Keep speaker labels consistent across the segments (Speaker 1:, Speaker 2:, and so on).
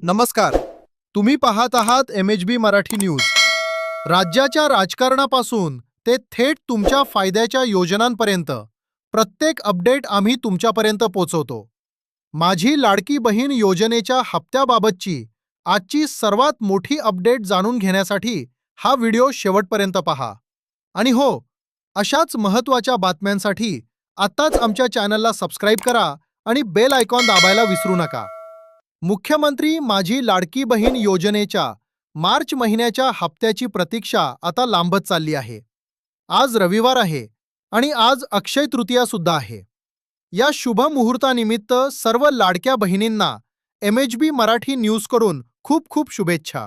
Speaker 1: नमस्कार. तुम्ही पाहत आहात MHB मराठी न्यूज. राज्याच्या राजकारणापासून ते थेट तुमच्या फायद्याच्या योजनांपर्यंत प्रत्येक अपडेट आम्ही तुमच्यापर्यंत पोहोचवतो. माझी लाडकी बहीण योजनेच्या हप्त्याबाबतची आजची सर्वात मोठी अपडेट जाणून घेण्यासाठी हा व्हिडिओ शेवटपर्यंत पहा. आणि हो, अशाच महत्त्वाच्या बातम्यांसाठी आत्ताच आमच्या चॅनलला सबस्क्राईब करा आणि बेल आयकॉन दाबायला विसरू नका. मुख्यमंत्री माझी लाडकी बहीण योजनेच्या मार्च महिन्याच्या हप्त्याची प्रतीक्षा आता लांबत चालली आहे. आज रविवार आहे आणि आज अक्षय तृतीया सुद्धा आहे. या शुभ मुहूर्तानिमित्त सर्व लाडक्या बहिणींना MHB मराठी न्यूजकडून खूप खूप शुभेच्छा.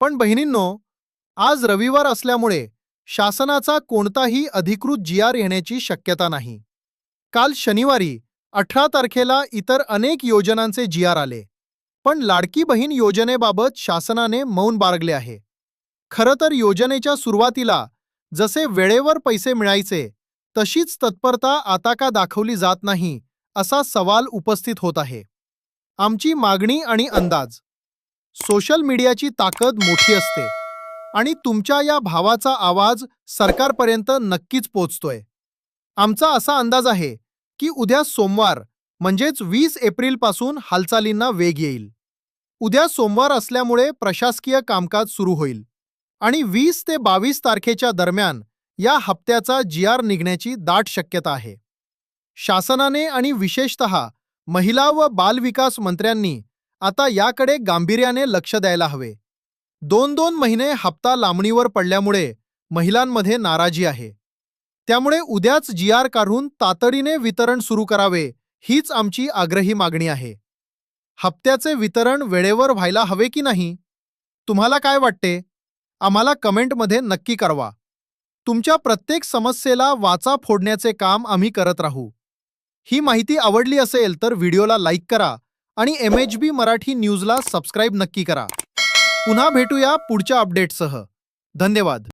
Speaker 1: पण बहिणींनो, आज रविवार असल्यामुळे शासनाचा कोणताही अधिकृत GR येण्याची शक्यता नाही. काल शनिवारी 18 तारखेला इतर अनेक योजनांचे GR आले, पण लाडकी बहीण योजनेबाबत शासनाने मौन बाळगले आहे. खरं तर योजनेच्या सुरुवातीला जसे वेळेवर पैसे मिळायचे तशीच तत्परता आता का दाखवली जात नाही, असा सवाल उपस्थित होत आहे. आमची मागणी आणि अंदाज. सोशल मीडियाची ताकद मोठी असते आणि तुमच्या या भावाचा आवाज सरकारपर्यंत नक्कीच पोहोचतोय. आमचा असा अंदाज आहे की उद्या सोमवार म्हणजेच 20 एप्रिलपासून हालचालींना वेग येईल. उद्या सोमवार असल्यामुळे प्रशासकीय कामकाज सुरू होईल आणि 20 ते 22 तारखेच्या दरम्यान या हप्त्याचा GR निघण्याची दाट शक्यता आहे. शासनाने आणि विशेषतः महिला व बालविकास मंत्र्यांनी आता याकडे गांभीर्याने लक्ष द्यायला हवे. 2-2 महिने हप्ता लांबणीवर पडल्यामुळे महिलांमध्ये नाराजी आहे. त्यामुळे उद्याच GR काढून तातडीने वितरण सुरू करावे, हीच आमची आग्रही मागणी आहे. हप्त्याचे वितरण वेळेवर व्हायला हवे की नाही? तुम्हाला काय वाटते? आम्हाला कमेंटमध्ये नक्की कळवा. तुमच्या प्रत्येक समस्येला वाचा फोडण्याचे काम आम्ही करत राहू. ही माहिती आवडली असेल तर व्हिडिओला लाईक करा आणि MHB मराठी न्यूजला सबस्क्राईब नक्की करा. पुन्हा भेटूया पुढच्या अपडेटसह. धन्यवाद.